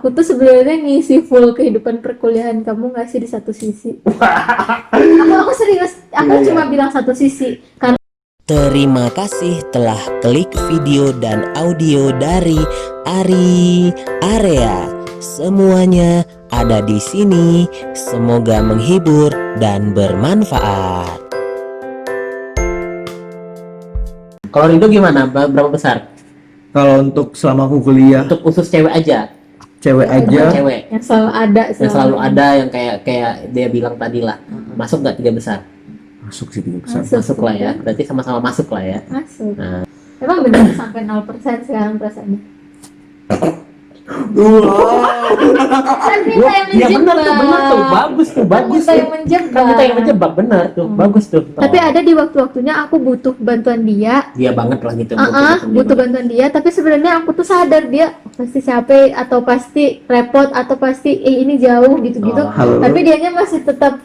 aku tuh sebenarnya ngisi full kehidupan perkuliahan kamu nggak sih di satu sisi? aku serius, aku cuma bilang satu sisi karena Terima kasih telah klik video dan audio dari Ari Area. Semuanya ada di sini. Semoga menghibur dan bermanfaat. Kalau Rido gimana? Berapa besar? Kalau untuk selama aku kuliah, Untuk khusus cewek aja. cewek aja, Cewek yang selalu ada yang selalu ada yang kayak dia bilang tadi lah. Masuk nggak 3 besar? masuk sih 3 besar. Masuk lah ya. Berarti sama-sama masuk lah ya. masuk. Nah. Emang benar sampai 0% sekarang perasaannya. Wow. Kan kita yang Iya benar menjebak. tuh, bagus tuh, bagus Kita tuh. yang menjebak. Kan kita yang menjebak, benar tuh, bagus tuh. Tapi ada di waktu-waktunya aku butuh bantuan dia. Dia banget lah gitu. Butuh bantuan dia, tapi sebenarnya aku tuh sadar dia pasti capek atau pasti repot atau pasti ini jauh gitu-gitu. halo. Tapi dianya masih tetap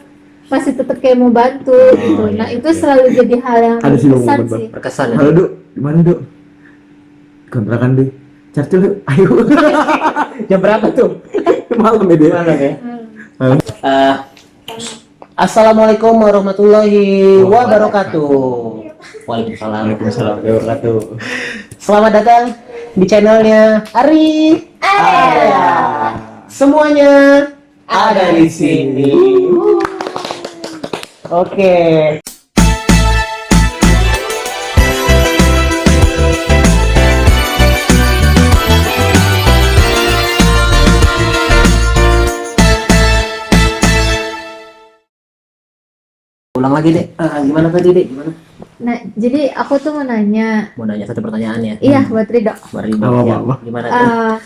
kayak mau bantu gitu. iya, Nah, itu iya. selalu jadi hal yang Ada sih besar momen, Bang. sih. Berkesan ya. Halo Duk, gimana Duk? Kontrakan deh. Charge dulu, ayo. Jam berapa tuh? Malam ya deh. Malam ya. Malam. Assalamualaikum warahmatullahi wabarakatuh. Waalaikumsalam. Waalaikumsalam warahmatullahi wabarakatuh. Selamat datang di channelnya Ari Area. Semuanya ada di sini. Oke. Ulang lagi deh. Gimana tadi deh? Gimana? Nah, jadi aku tuh mau nanya. Mau nanya satu pertanyaan ya. Iya, buat Ridho. Mari Apa-apa. Gimana tuh?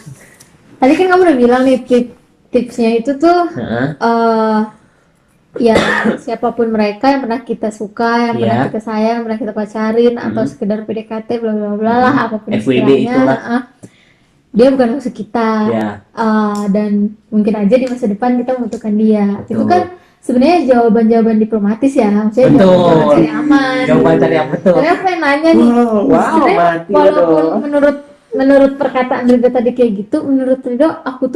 Tadi kan kamu udah bilang nih tipsnya itu tuh Heeh. ya siapapun mereka yang pernah kita suka, yang pernah Iya. kita sayang, yang pernah kita pacarin atau sekedar PDKT bla bla bla lah apapun FWB istilahnya, itulah. dia bukan musuh kita. Ya. Dan mungkin aja di masa depan kita membutuhkan dia. Betul. Itu kan sebenarnya jawaban-jawaban diplomatis ya, maksudnya Betul. jawaban cari aman. Jawaban cari yang betul. Tapi aku pengen nanya nih, Wow, sebenarnya mati walaupun dong. menurut perkataan Ridho tadi kayak gitu, menurut Ridho aku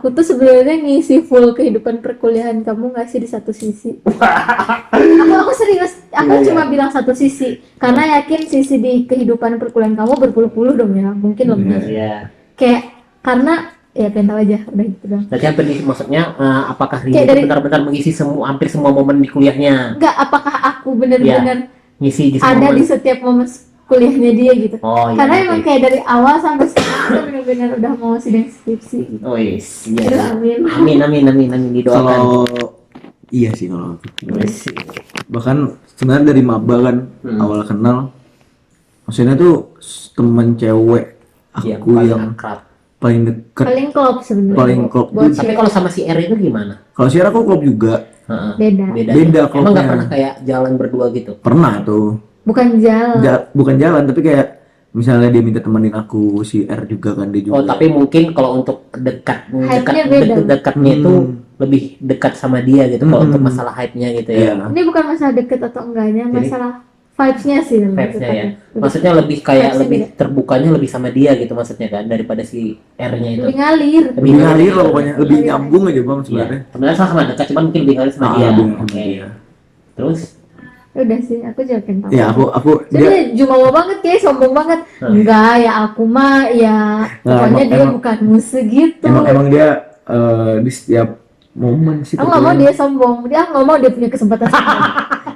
tuh sebenarnya ngisi full kehidupan perkuliahan kamu nggak sih di satu sisi? aku serius, aku Iya, cuma bilang satu sisi karena yakin sisi di kehidupan perkuliahan kamu berpuluh-puluh dong ya, mungkin lebih. Iya. Kayak karena ya pengen tahu aja udah gitu dong. Berarti apa nih maksudnya? Apakah Rini Kayak itu dari- benar-benar mengisi hampir semua momen di kuliahnya? Enggak, apakah aku benar-benar Ngisi di semua ada momen? di setiap momen kuliahnya dia gitu? Oh iya. Karena oke. emang kayak dari awal sampai sekarang kita benar-benar udah mau sidang skripsi gitu. Oh yes. Aduh, Iya. amin. Amin didoakan. Kalau iya sih kalau aku. Yes. Bahkan sebenarnya dari maba kan awal kenal, maksudnya tuh temen cewek Iya, aku paling yang akrab. paling deket, Paling klop sebenarnya. paling klop. Buat Tapi cewek. kalau sama si R itu gimana? Kalau si aku klop juga Heeh. Beda. Beda. Beda ya? Emang nggak klubnya. pernah kayak jalan berdua gitu? pernah tuh. Bukan jalan. Bukan jalan tapi kayak misalnya dia minta temenin aku, si R juga kan dia juga. Oh tapi mungkin kalau untuk Hype-nya beda. dekatnya itu lebih dekat sama dia gitu. Kalau untuk masalah hype-nya gitu ya. Iya. Ini bukan masalah deket atau enggaknya, Jadi- masalah vibes-nya sih. Vibes-nya ya. Lebih- Maksudnya lebih kayak Vibes-nya lebih beda. terbukanya lebih sama dia gitu maksudnya kan daripada si R-nya itu. lebih ngalir. Lebih ngalir lah pokoknya, lebih Ngalir. nyambung aja bang Iya. sebenarnya. Sebenarnya sama dekat cuman mungkin lebih ngalir sama dia. lebih sama Oke. dia. Terus Udah sih, aku juga pengen tahu. Ya aku Jadi dia jumawa banget kayak sombong banget. Enggak ya, aku mah ya pokoknya emang- dia emang- bukan musuh gitu. emang dia di setiap momen sih. Aku nggak mau dia sombong, dia nggak mau dia punya kesempatan sombong.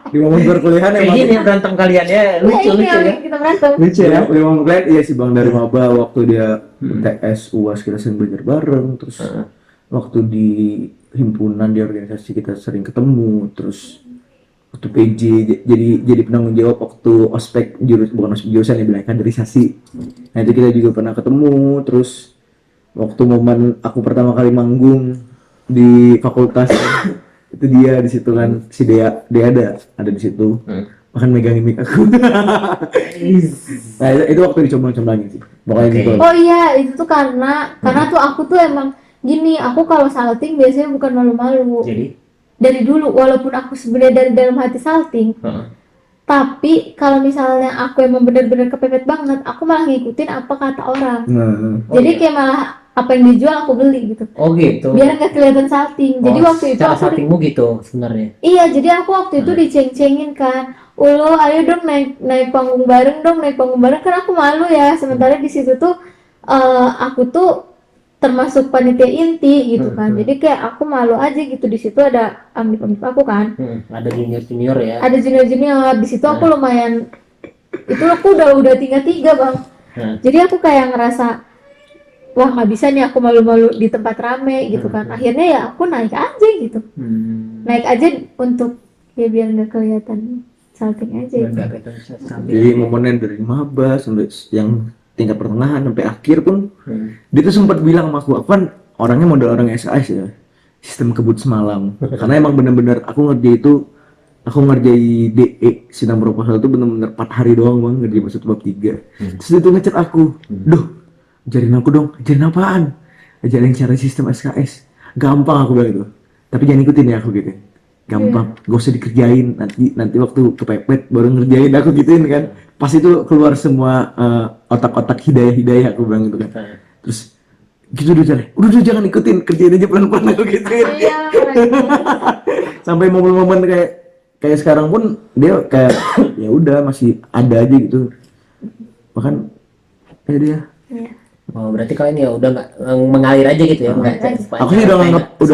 Di momen perkuliahan kayak emang gini berantem kalian ya lucu ini yang ya. kita berantem. Lucu ya. Di momen perkuliahan iya sih bang, dari maba waktu dia TS UAS kita sering belajar bareng, terus waktu di himpunan di organisasi kita sering ketemu, terus waktu PJ jadi penanggung jawab waktu ospek bukan ospek jurusan ya, bilang kaderisasi. Nah itu kita juga pernah ketemu. Terus waktu momen aku pertama kali manggung di fakultas itu dia di situ kan, si Dea ada di situ, bahkan megangin mic aku. Nah itu waktu dicomblang-comblangin sih pokoknya Oke. gitu. Oh iya, itu tuh karena tuh aku tuh emang gini, aku kalau salting biasanya bukan malu-malu. Jadi Dari dulu, walaupun aku sebenarnya dari dalam hati salting, tapi kalau misalnya aku emang bener-bener kepepet banget, aku malah ngikutin apa kata orang. Nah, Jadi kayak malah apa yang dijual aku beli gitu. Oh gitu. Biar nggak kelihatan salting. Jadi Oh, waktu itu cara aku saltingmu gitu sebenarnya. iya, jadi aku waktu itu diceng-cengin kan. Ulo, ayo dong naik panggung bareng dong, naik panggung bareng kan aku malu ya. Sementara di situ tuh aku tuh termasuk panitia inti gitu kan. Jadi kayak aku malu aja gitu, di situ ada amdip aku kan. Ada junior ya. Ada junior di situ aku lumayan, itu aku udah tingkat 3 bang. Jadi aku kayak ngerasa wah nggak bisa nih aku malu-malu di tempat rame gitu kan. Akhirnya ya aku naik aja gitu, naik aja untuk ya biar nggak kelihatan salting aja gitu. Jadi momennya dari maba sampai yang tingkat pertengahan sampai akhir pun dia tuh sempat bilang sama aku kan orangnya model orang SAS ya, sistem kebut semalam. Karena emang bener-bener aku ngerjain DE sidang proposal itu bener-bener 4 hari doang bang, ngerjain masuk bab 3. Terus dia tuh ngechat aku, "Duh, ajarin aku dong." "Ajarin apaan?" "Ajarin cara sistem SKS." "Gampang," aku bilang itu. "Tapi jangan ikutin ya," aku gitu. "Gampang, gak usah dikerjain, nanti waktu kepepet baru ngerjain," aku gituin kan. Pas itu keluar semua otak-otak hidayah aku bilang gitu kan. Terus gitu udah jalan, udah jangan ikutin, kerjain aja pelan-pelan, aku gituin. Iya, Sampai momen-momen kayak sekarang pun dia kayak ya udah masih ada aja gitu. Bahkan ya dia. iya. Oh berarti kalian ya udah nggak mengalir aja gitu ya? Nggak. Aku sih udah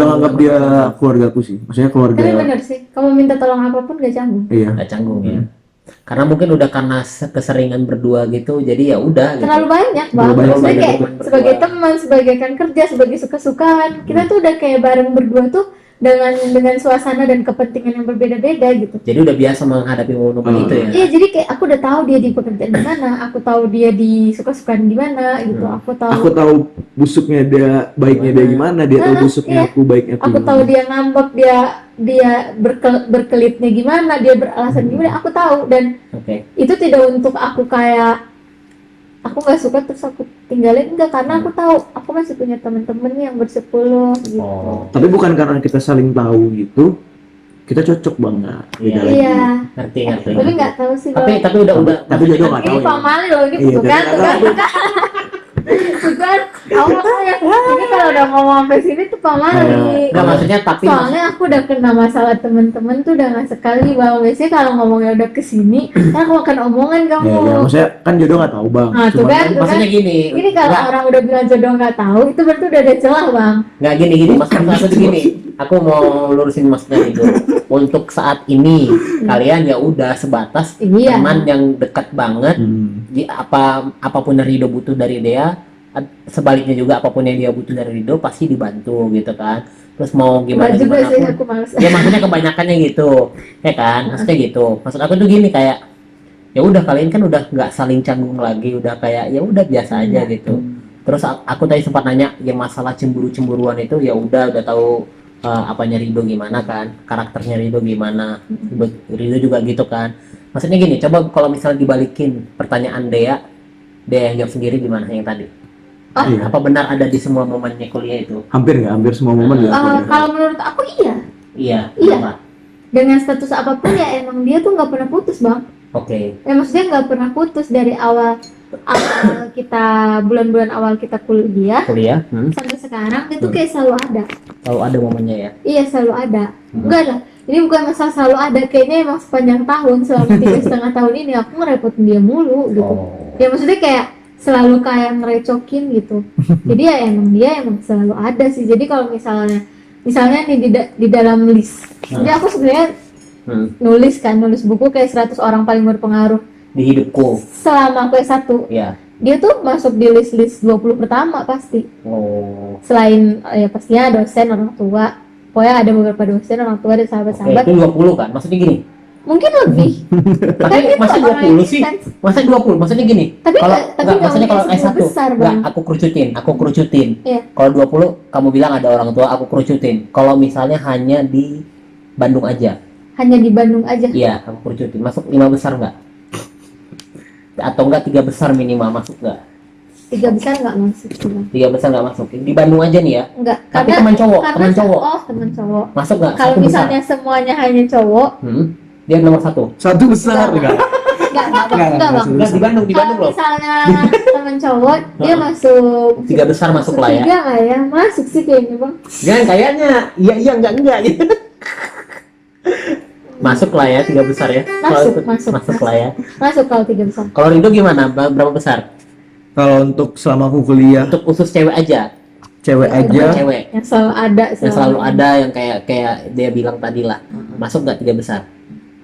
nganggap dia keluargaku sih. Maksudnya keluarga. Tapi bener sih, kamu minta tolong apapun gak canggung. Iya. Nggak canggung ya. Karena mungkin udah karena keseringan berdua gitu, jadi ya udah. Gitu. Terlalu banyak bang. Terlalu banyak, Maksudnya kayak teman sebagai berdua. teman, sebagai kan kerja, sebagai suka-sukaan, kita tuh udah kayak bareng berdua tuh dengan suasana dan kepentingan yang berbeda-beda gitu. Jadi udah biasa menghadapi momen itu ya. Iya, jadi kayak aku udah tahu dia di pekerjaan di mana, aku tahu dia di suka-sukaan di mana gitu. Aku Aku tahu tahu busuknya dia, baiknya dia gimana, dia tahu busuknya iya. aku, baiknya aku. aku tahu dia ngambek, dia berkelitnya gimana, dia beralasan gimana, aku tahu. Dan Oke. itu tidak untuk aku kayak aku nggak suka terus aku tinggalin, enggak, karena aku tahu aku masih punya temen-temen yang bersepuluh gitu. Oh. Tapi bukan karena kita saling tahu gitu, kita cocok banget. Iya. Iya, Ngerti. tapi nggak tahu sih Tapi Bang. udah. Tapi jodoh nggak tahu Ini ya. Pak Mali loh, ini Iya, bukan tapi nggak tahu. bukan Allah ya. Ini kalau udah ngomong sampai sini tuh Pak Mali. Nggak maksudnya tapi. Soalnya aku udah kena masalah temen-temen tuh udah nggak sekali bang. Biasanya kalau ngomongnya udah kesini, kan aku akan omongan kamu. Ya, maksudnya kan jodoh nggak tahu bang. Nah, tuh Cuman kan. Maksudnya gini. Ini kalau nggak- orang udah bilang jodoh nggak tahu, itu berarti udah ada celah bang. nggak gini maksud aku tuh gini. Aku mau lurusin maksudnya itu. Untuk saat ini kalian ya udah sebatas Iya. teman yang dekat banget. Apapun yang Rido butuh dari dia, sebaliknya juga apapun yang dia butuh dari Rido pasti dibantu gitu kan. Terus mau Gimana gimana juga sih pun, aku males. ya maksudnya kebanyakannya gitu ya kan, maksudnya gitu. Maksud aku tuh gini kayak ya udah kalian kan udah nggak saling canggung lagi, udah kayak ya udah biasa aja gitu. Terus aku tadi sempat nanya yang masalah cemburuan itu, ya udah tahu apanya Rido gimana kan, karakternya Rido gimana. Rido juga gitu kan. Maksudnya gini, coba kalau misalnya dibalikin pertanyaan Dea yang jawab sendiri gimana yang tadi. Iya. Apa benar ada di semua momennya kuliah itu? Hampir semua momen ya. Kalau menurut aku iya. Iya. Iya. Apa? Dengan status apapun ya emang dia tuh nggak pernah putus bang. Oke. Ya maksudnya nggak pernah putus dari awal kita bulan-bulan awal kita kuliah Kuliah. sampai sekarang itu kayak selalu ada. Kalau ada momennya ya. Iya selalu ada. Enggak lah. Ini bukan masalah selalu ada. Kayaknya emang sepanjang tahun selama 3,5 tahun ini aku ngerepotin dia mulu gitu. Oh. Ya maksudnya kayak selalu kayak ngerecokin gitu. Jadi ya emang dia emang selalu ada sih. Jadi kalau misalnya nih di dalam list. Jadi aku sebenarnya nulis buku kayak 100 orang paling berpengaruh Di hidupku. selama aku S1. Ya. Dia tuh masuk di list 20 pertama pasti. Oh. Selain ya pastinya dosen, orang tua. Pokoknya ada beberapa dosen, orang tua, dan Oke, sahabat-sahabat. itu 20 kan? Maksudnya gini. Mungkin lebih. Tapi itu masa orang yang 20 sih? intens. Masa 20? Maksudnya gini. Tapi Kalau nggak maksudnya kalau mungkin S1 besar, enggak, Bang. aku kerucutin. Iya. Kalau 20 kamu bilang ada orang tua, aku kerucutin. Kalau misalnya hanya di Bandung aja. Hanya di Bandung aja. Iya, aku kerucutin. Masuk 5 besar enggak? Atau enggak 3 besar minimal masuk enggak? 3 besar nggak masuk. 3 besar enggak masuk. Di Bandung aja nih ya. Enggak. Tapi teman cowok. Oh, teman cowok. Masuk enggak? Kalau 1 besar. misalnya semuanya hanya cowok, Dia nomor 1. Satu besar enggak? enggak, Enggak, Bang. Enggak, di Bandung Kalau loh. misalnya teman cowok dia masuk 3 besar masuk lah ya. 3 nggak ya? Masuk sih kayaknya, Bang. Jangan kayaknya iya enggak gitu. Masuk lah ya 3 besar ya. Masuk lah ya. Masuk kalau 3 besar. Kalau Rido gimana? Berapa besar? Kalau untuk selama aku kuliah Untuk khusus cewek aja. cewek Iya, aja Cewek. Yang selalu ada Yang selalu ada yang kayak dia bilang tadi lah. Masuk nggak 3 besar?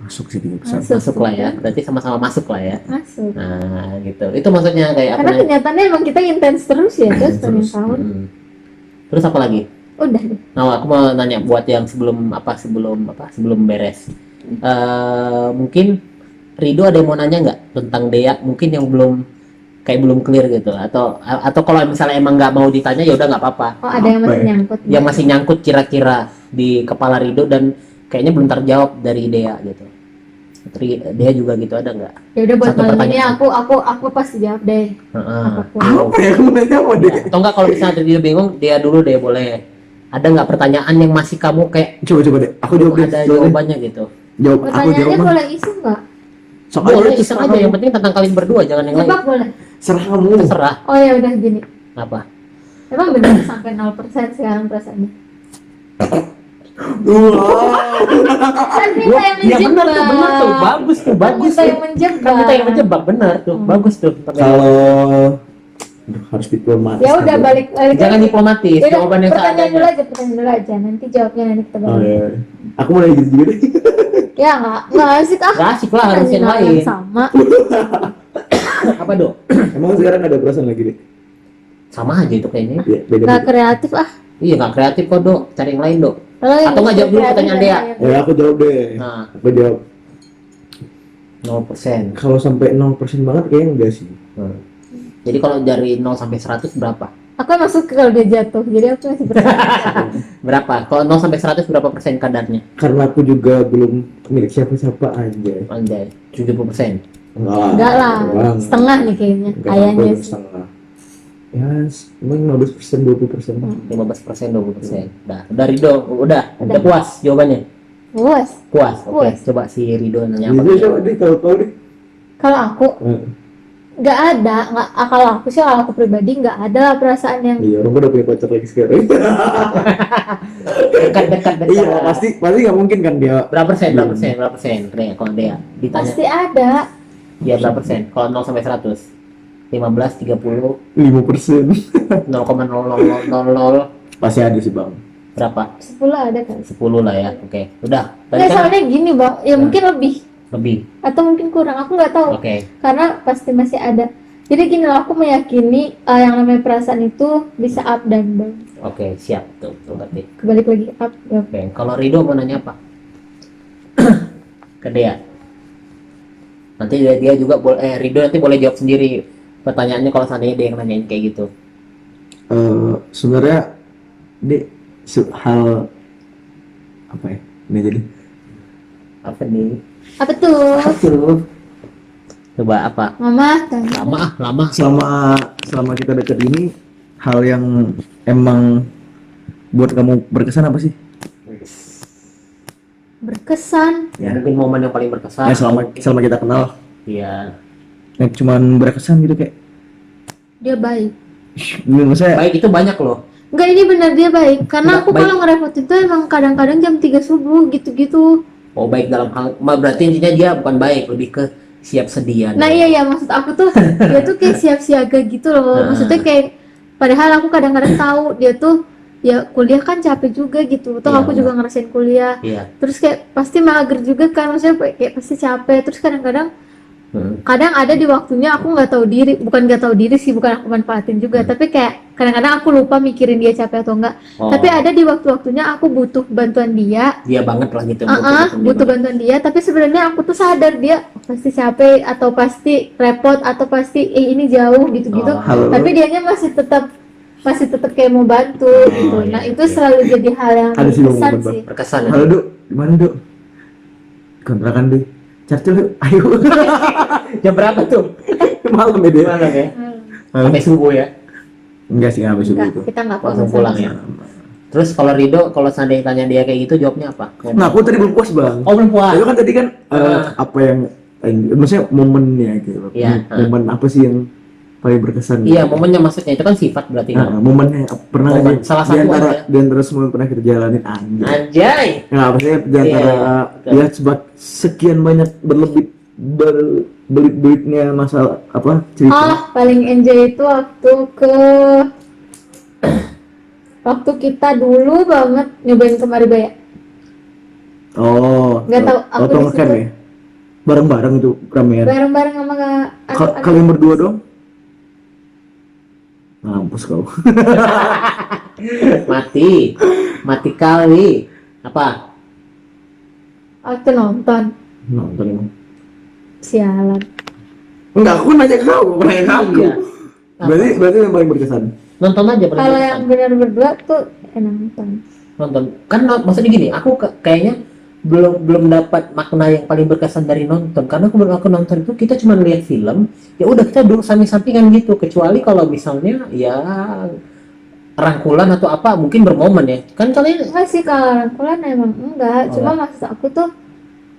masuk sih 3 besar. Masuk lah ya. Berarti sama-sama masuk lah ya. Masuk. Nah, gitu. Itu maksudnya kayak apa? Karena kenyataannya emang kita intens terus ya, terus Terus. tahun. Hmm. Terus apa lagi? Udah deh. Nah, aku mau nanya buat yang sebelum beres. Mungkin Rido ada yang mau nanya nggak tentang Dea? Mungkin yang belum clear gitu, atau kalau misalnya emang nggak mau ditanya ya udah nggak apa-apa. Oh, ada yang Apa masih ya? nyangkut. Yang masih nyangkut kira-kira di kepala Rido dan kayaknya belum terjawab dari Dea gitu. Dea juga gitu, ada nggak? Ya udah buat Satu malam ini pertanyaan. aku pasti jawab deh. Heeh. Apapun. Apa ya aku nanya apa deh? Atau enggak kalau misalnya Rido bingung, Dea dulu deh boleh. Ada nggak pertanyaan yang masih kamu kayak Coba deh. Aku jawab deh. ada Jawab deh. jawabannya gitu? Jawab. Aku jawab. Pertanyaannya Bang. boleh isu nggak? Sok Boleh, aja, iseng terserah aja. kamu. Yang penting tentang kalian berdua, jangan yang lain. Jebak boleh. Serah kamu. Terserah. Oh ya udah gini. Apa? Emang benar sampai 0% sekarang perasaannya. Wow. Kan kita yang Ya menjebak. benar tuh, bagus tuh, Kan bagus kita tuh. yang menjebak. Kan kita yang menjebak, benar tuh, bagus tuh. Kalau Aduh, harus diplomatis. Ya udah balik. Jangan lagi. diplomatis, Ya udah, jawaban yang pertanyaan dulu seadanya. aja, pertanyaan dulu aja. Nanti jawabnya nanti kita Oh balik. iya. Aku mau nanya gitu juga deh. Ya nggak asik ah. Gak asik lah, harus yang Nanya lain. sama. Apa dong? Emang sekarang ada perasaan lagi deh? Sama aja itu kayaknya. Ya, beda. Nggak kreatif ah. Iya, nggak kreatif kok, Dok. Cari yang lain, Dok. Kalau yang Atau nggak jawab dulu kreatif pertanyaan yang dia? lain. Ya aku jawab deh. Nah, Aku jawab. 0%. Kalau sampai 0% banget kayaknya enggak sih. Jadi kalau dari 0 sampai 100 berapa? Aku emang suka kalau dia jatuh, jadi aku masih bersabar. Berapa? Kalau 0 sampai 100 berapa persen kadarnya? Karena aku juga belum milik siapa-siapa aja. Anjay, 70%. Enggak lah, Bang. setengah nih kayaknya. Enggak Kayaknya sampai sih. setengah. Ya, emang 15%, 20%. 15%, 20%. Udah Rido, udah puas jawabannya. Puas. Puas. Oke, Puas. coba si Rido nanya Jadi apa? coba deh, tahu deh. Kalau aku Eh, nggak ada, kalau aku sih kalau aku pribadi nggak ada lah perasaan yang Iya, orang udah punya pacar lagi sekarang. Dekat. Iya, pasti nggak mungkin kan dia. Berapa persen? Kayak kalau dia ditanya, pasti ada. dia berapa persen? Kalau 0 sampai 100. 15, 30, 5%. 0,0000 Pasti ada sih, Bang. berapa? 10 ada kan? 10 lah ya. Oke. Udah. Tadi Nggak, kan soalnya gini bang, ya mungkin lebih. atau mungkin kurang, aku nggak tahu. Oke. Karena pasti masih ada. Jadi gini loh, aku meyakini yang namanya perasaan itu bisa up dan down. Oke, siap. Tuh berarti. Kebalik lagi up, down. Oke, kalau Rido mau nanya apa? Ke Dea. Nanti dia juga boleh, Rido nanti boleh jawab sendiri pertanyaannya kalau seandainya dia yang nanyain kayak gitu. Sebenarnya hal apa ya? Ini jadi Apa nih? Apa tuh? Coba apa? Mama tanya. Lama. selama kita dekat ini, hal yang emang buat kamu berkesan apa sih? Berkesan. Ya. Mungkin momen yang paling berkesan. Ya, selama kita kenal, Iya. yang cuman berkesan gitu kayak Dia baik. maksudnya Baik itu banyak loh. Enggak, ini benar dia baik. Karena Enggak, aku baik. kalau ngerepotin tuh emang kadang-kadang jam 3 subuh gitu-gitu. Oh baik dalam hal, berarti intinya dia bukan baik, lebih ke siap sedia. Nah iya maksud aku tuh dia tuh kayak siap siaga gitu loh. Nah. Maksudnya kayak padahal aku kadang-kadang tahu dia tuh ya kuliah kan capek juga gitu. Toh Iya, aku juga ngerasain kuliah. Iya. Terus kayak pasti mager juga kan, maksudnya kayak pasti capek. Terus kadang-kadang Hmm. kadang ada di waktunya aku nggak tahu diri, bukan nggak tahu diri sih, bukan aku manfaatin juga, tapi kayak kadang-kadang aku lupa mikirin dia capek atau enggak. Oh, Tapi ada di waktu-waktunya aku butuh bantuan dia. dia banget lah gitu. Butuh bantuan dia, tapi sebenarnya aku tuh sadar dia pasti capek atau pasti repot atau pasti ini jauh gitu-gitu. Oh, hal Tapi dianya masih tetap kayak mau bantu gitu. iya, Nah, itu iya. selalu jadi hal yang Ada sih, Bang, berkesan momen, Bang. sih. berkesan. Ya? halo Dok, gimana Dok? Kontrakan deh. Carcel yuk, ayo. Jam berapa tuh? Malam ya dia. Malam ya. Malam. Sampai subuh ya. Enggak sih, habis Enggak, itu. kita nggak Langsung pulang pulang ya. Terus kalau Rido, kalau seandainya tanya dia kayak gitu, jawabnya apa? Nah, aku tadi belum puas, Bang. Oh belum puas. Itu kan tadi kan apa yang maksudnya momennya gitu loh. Iya, Momen apa sih yang paling berkesan? Iya, gitu? momennya maksudnya itu kan sifat berarti. Nah, momennya pernah Momen, aja salah satu aja. di antara semua yang pernah kita jalanin anjir. Anjay. Nah, maksudnya di antara Iya, ya sekian banyak berbelit-belitnya masalah apa cerita. paling enjoy itu waktu kita dulu banget nyobain ke Maribaya. Nggak tahu, aku Waktu di ngecamp situ. ya. Bareng-bareng itu ramean. Bareng-bareng sama Kalian berdua dong? Mampus kau. mati kali. Apa? waktu nonton. Nonton emang. Sialan. Enggak, aku nanya ke kau, bukan nanya ke aku. Iya. Berarti yang paling berkesan. Nonton aja paling Kalau berkesan. yang benar berdua tuh nonton. Nonton kan maksudnya gini, aku kayaknya belum dapat makna yang paling berkesan dari nonton, karena aku nonton itu kita cuma lihat film, ya udah kita duduk samping-sampingan gitu, kecuali kalau misalnya ya rangkulan atau apa mungkin bermomen ya kan kalian. Enggak sih, kalau rangkulan emang enggak. Cuma maksud aku tuh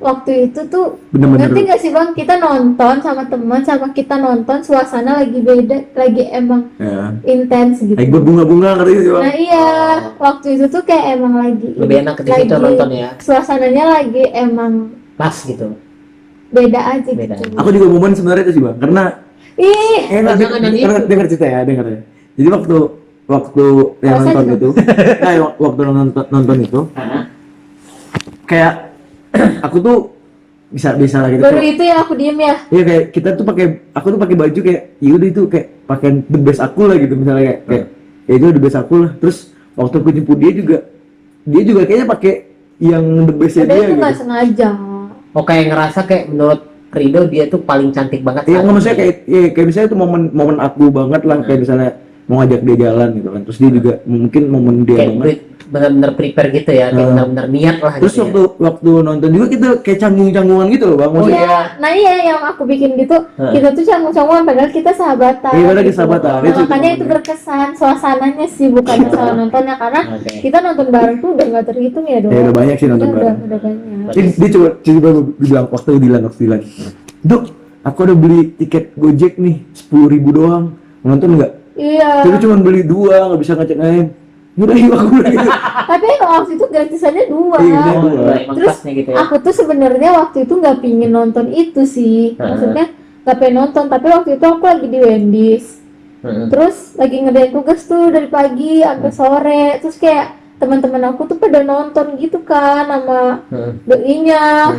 waktu itu tuh Bener-bener. ngerti gak sih bang, kita nonton sama teman sama kita nonton suasana lagi beda, lagi emang Ya. intens gitu. Lagi berbunga-bunga katanya sih, Bang. Nah iya, waktu itu tuh kayak emang lagi Lebih enak di situ nonton ya, suasananya lagi emang pas gitu. beda aja Beda. gitu. Aku juga momen sebenarnya itu sih, Bang. Karena Ih, jangan yang itu. dengar cerita ya. Jadi waktu yang Rasa nonton gitu. itu, waktu nonton itu, Hah? kayak aku tuh bisa lah gitu. baru itu ya aku diem ya. Iya, kayak kita tuh aku tuh pakai baju kayak yaudah itu kayak pakaian the best aku lah gitu, misalnya kayak ya itu the best aku lah. Terus waktu aku jemput dia juga kayaknya pakai yang the bestnya Ada dia itu gitu. nggak sengaja. Oh, kayak ngerasa kayak menurut Rido dia tuh paling cantik banget. Iya, saat nggak maksudnya ini. kayak misalnya itu momen aku banget lah, kayak misalnya mau ngajak dia jalan gitu kan. Terus dia juga mungkin momen dia kayak banget. benar-benar prepare gitu ya, kayak benar-benar niat lah Terus gitu ya. waktu nonton juga kita kayak canggung-canggungan gitu loh, Bang. Maksudnya Iya, nah iya yang aku bikin gitu, kita tuh canggung-canggungan padahal kita sahabatan. Iya, padahal gitu. sahabatan. Nah, Itu makanya itu momennya. berkesan suasananya sih, bukan masalah nontonnya, karena Oke. kita nonton bareng tuh udah nggak terhitung ya dong. Ya udah banyak sih nonton Iya, bareng. udah banyak. Dia coba bilang waktu Dilan. Dok, aku udah beli tiket Gojek nih 10.000 doang. Nonton nggak? Iya. Tapi cuma beli 2, nggak bisa ngecek lain. Udah yuk aku udah gitu. Tapi waktu itu gratisannya 2. Iya, udah. Oh, emang Terus pasnya gitu ya. aku tuh sebenarnya waktu itu nggak pingin nonton itu sih, maksudnya nggak pengen nonton, tapi waktu itu aku lagi di Wendy's, terus lagi ngerjain tugas tuh dari pagi sampai sore, terus kayak teman-teman aku tuh pada nonton gitu kan sama doinya,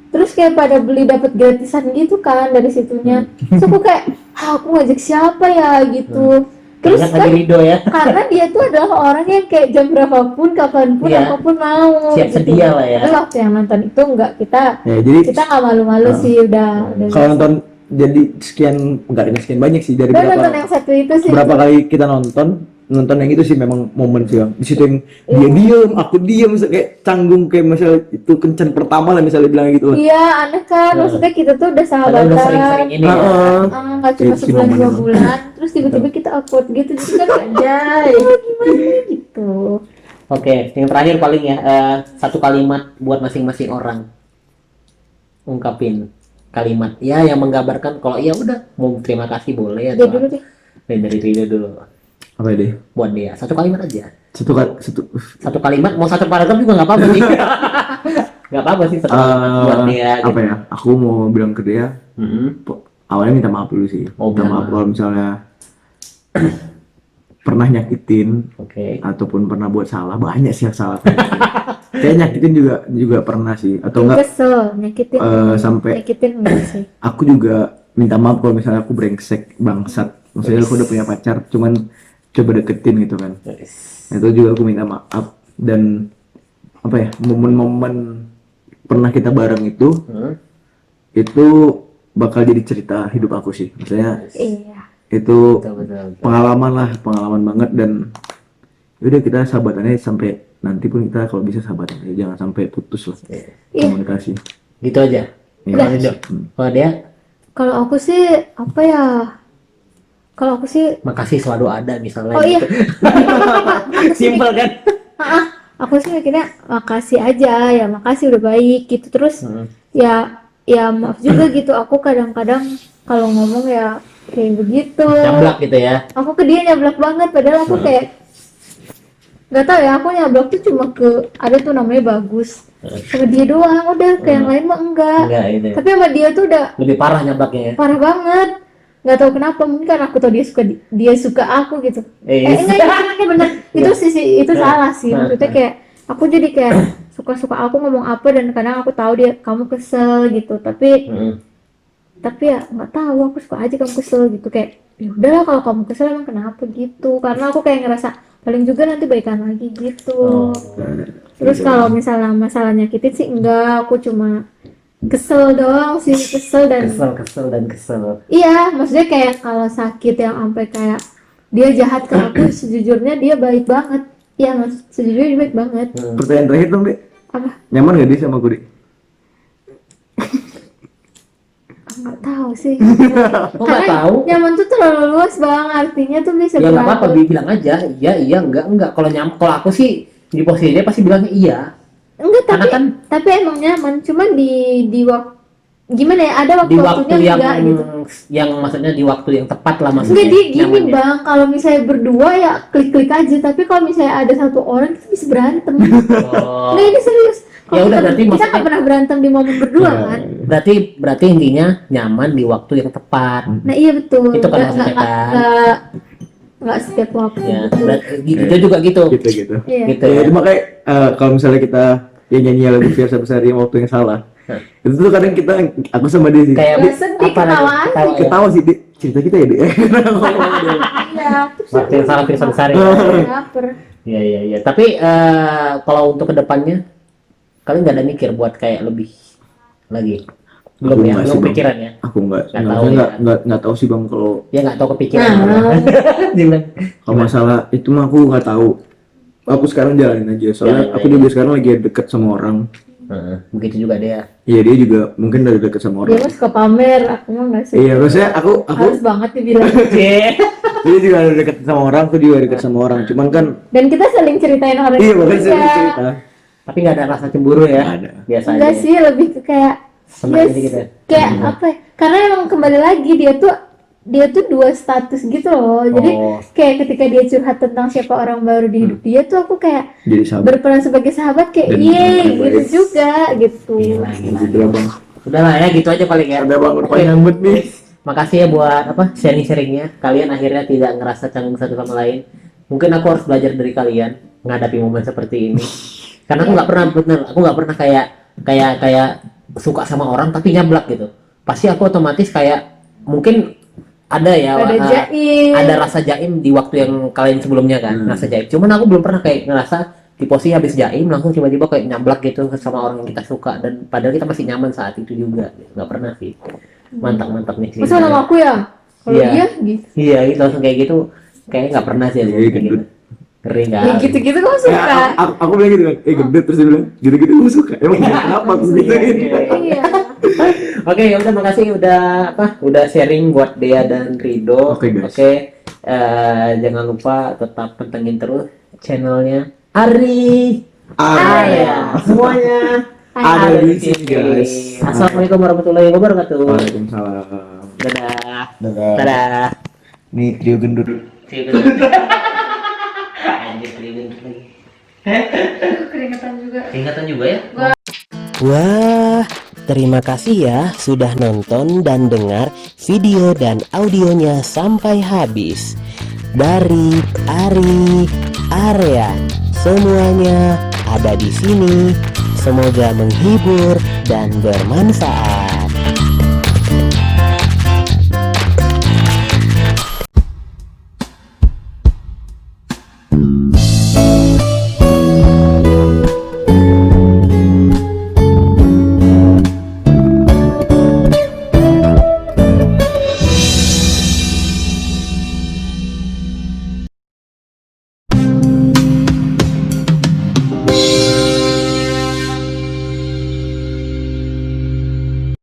terus kayak pada beli dapat gratisan gitu kan dari situnya, terus aku kayak aku ngajak siapa ya gitu, terus Ingat kan lagi Rido ya, karena dia tuh adalah orang yang kayak jam berapapun, kapanpun, Iya. apapun mau. siap gitu. sedia lah ya. Tapi waktu yang nonton itu enggak, kita Ya, jadi nggak malu-malu sih, udah kalau nonton jadi sekian banyak sih dari Gue nonton berapa yang satu itu sih. berapa kali kita nonton yang itu sih memang momen sih, Bang. Di situ yang dia diem, aku diem, kayak canggung, kayak misalnya itu kencan pertama lah misalnya bilang gitu. Iya, aneh kan, maksudnya kita tuh udah Padahal sahabatan, udah sering-sering ini ya. nggak cuma Itu sih sebulan 2 momennya. bulan, terus tiba-tiba kita awkward gitu, jadi kan anjay, gimana gitu. Oke, yang terakhir paling ya, satu kalimat buat masing-masing orang. Ungkapin kalimat ya yang menggambarkan kalau ya udah mau terima kasih boleh Dia atau dulu deh. dari Rido dulu Apa ya deh? buat dia. Satu kalimat aja. Satu Kalimat mau satu paragraf juga nggak apa-apa sih. Nggak apa-apa sih satu kalimat buat dia gitu. apa ya? Aku mau bilang ke dia, awalnya minta maaf dulu sih. Oh, Minta maaf kalau misalnya pernah nyakitin Oke. ataupun pernah buat salah, banyak sih yang salah. Kayak nyakitin juga pernah sih, atau enggak Kesel, nyakitin, nyakitin enggak sih? aku juga minta maaf kalau misalnya aku brengsek bangsat. Maksudnya aku udah punya pacar, cuman coba deketin gitu kan. Itu juga aku minta maaf. Dan apa ya, momen-momen pernah kita bareng itu bakal jadi cerita hidup aku sih. Maksudnya Iya. itu Betul. pengalaman banget. Dan udah, kita sahabatannya sampai nanti pun kita kalau bisa sahabatan aja, jangan sampai putus lah komunikasi. Gitu aja. Ya. Kalau Rido, kalau dia Kalau aku sih apa ya? Kalau aku sih, makasih selalu ada misalnya. oh iya, Gitu. Simple kan? aku sih mikirnya makasih aja ya, makasih udah baik gitu, terus ya ya maaf juga gitu, aku kadang-kadang kalau ngomong ya kayak begitu. Nyablak gitu ya. Aku ke dia nyablak banget, padahal aku kayak nggak tahu ya, aku nyablak tuh cuma ke ada tuh namanya Bagus, sama dia doang, udah kayak yang lain mah enggak. Enggak itu ya. Tapi sama dia tuh udah Lebih parah nyablaknya ya. parah banget, nggak tahu kenapa, mungkin karena aku tahu dia suka aku gitu. Enggak bener, itu sisi itu salah sih, maksudnya kayak aku jadi kayak suka aku ngomong apa, dan kadang aku tahu kamu kesel gitu, tapi ya nggak tahu, aku suka aja kamu kesel gitu, kayak ya udahlah kalau kamu kesel emang kenapa gitu, karena aku kayak ngerasa paling juga nanti baikan lagi gitu. Terus kalau misalnya masalah nyakitin sih enggak, aku cuma kesel doang sih, kesel dan kesel. iya, maksudnya kayak kalau sakit yang sampai kayak dia jahat ke aku, sejujurnya dia baik banget. Iya mas, sejujurnya dia baik banget. Pertanyaan terakhir dong, Dek. Apa? Nyaman gak dia sama gue, Dek? Nggak tahu sih. Kok nggak tahu? Nyaman tuh terlalu luas bang, artinya tuh bisa Ya nggak apa-apa, berapa. bilang aja iya enggak. Kalau aku sih di posisi dia pasti bilangnya iya. Enggak, Karena tapi kan tapi emang nyaman, cuma di waktu gimana ya, ada di waktu-waktunya waktu yang enggak gitu. yang maksudnya di waktu yang tepat lah Enggak, maksudnya. dia gini nyamannya. bang, kalau misalnya berdua ya klik-klik aja, tapi kalau misalnya ada satu orang kita bisa berantem. Oh, Nggak, ini serius. Ya udah, berarti kita maksudnya- nggak pernah berantem di momen berdua kan? berarti intinya nyaman di waktu yang tepat. Nah iya betul. Itu kan Nggak- maksudnya nggak- kan. nggak setiap waktu. Ya, gitu. berarti dia juga gitu. Gitu. Iya. Gitu Ya, ya. itu makanya kalau misalnya kita nyanyi lagu Fiersa Besari yang waktu yang salah, itu tuh kadang aku sama dia sih Kayak Nggak sedih, apa lagi? ketawa aja. Ketawa ya. ketawa sih, Dek. Cerita kita ya, Dek. Iya. Waktu yang salah Firsa Besar ya. Laper. Iya. Tapi kalau untuk kedepannya, kalian nggak ada mikir buat kayak lebih lagi? Belum Aku ya, nggak sih, belum Bang. pikiran ya? Aku nggak Nggak tahu ya. nggak tahu sih bang, kalau Ya nggak tahu kepikiran. Nah. Bilang. kalau masalah itu mah aku nggak tahu. Aku sekarang jalanin aja, soalnya Jalanin aku aja. juga sekarang lagi deket sama orang. Begitu juga dia. Iya, dia juga mungkin dari deket sama Dia orang. mah suka pamer, aku mah nggak suka. Iya, maksudnya aku Harus banget dibilang. dia juga ada deket sama orang, aku juga deket sama orang. Cuman kan Dan kita saling ceritain orang iya, juga. bahkan sering cerita. Tapi nggak ada rasa cemburu ya? Nggak ada. Biasa Enggak aja. sih, lebih ke kayak Senang yes, gitu ya? kayak apa ya? Karena emang kembali lagi dia tuh dua status gitu loh. Jadi Oh. kayak ketika dia curhat tentang siapa orang baru di hidup dia tuh, aku kayak Jadi sahabat. berperan sebagai sahabat, kayak Dan iya baik. gitu juga gitu. Gitu lah bang. Udah lah ya, gitu aja paling ya. Ada bang, udah panjang banget nih. Makasih ya buat sharing-sharingnya. Kalian akhirnya tidak ngerasa canggung satu sama lain. Mungkin aku harus belajar dari kalian menghadapi momen seperti ini. Karena aku nggak pernah kayak suka sama orang tapi nyablak gitu. Pasti aku otomatis kayak mungkin ada ya, Ada jaim. ada rasa jaim di waktu yang kalian sebelumnya kan, rasa jaim. Cuman aku belum pernah kayak ngerasa di posisi habis jaim langsung tiba-tiba kayak nyablak gitu sama orang yang kita suka, dan padahal kita masih nyaman saat itu juga. Nggak pernah sih. Mantap nih sih. Masa nama aku ya? Kalau Iya. dia gitu. Iya gitu, langsung kayak gitu. Kayaknya nggak pernah sih aku Iya, kayak gitu. gendut. Ngeri kan? Ya gitu-gitu kamu suka. Ya, aku bilang gitu kan, gendut, terus dia bilang gitu-gitu aku suka. Emang kenapa aku gitu Iya. Iya. Oke, ya udah, makasih udah sharing buat Dea dan Rido. Oke, guys. Jangan lupa tetap pantengin terus channelnya Ari Area. Semuanya Ada di sini, guys. Assalamualaikum warahmatullahi wabarakatuh. Waalaikumsalam. Dadah. Dadah. Dadah. Nih trio gendut. See you guys. Anjir, keringetan lagi. Keringetan juga ya? Wah, terima kasih ya sudah nonton dan dengar video dan audionya sampai habis. Dari Ari Area, semuanya ada di sini. Semoga menghibur dan bermanfaat.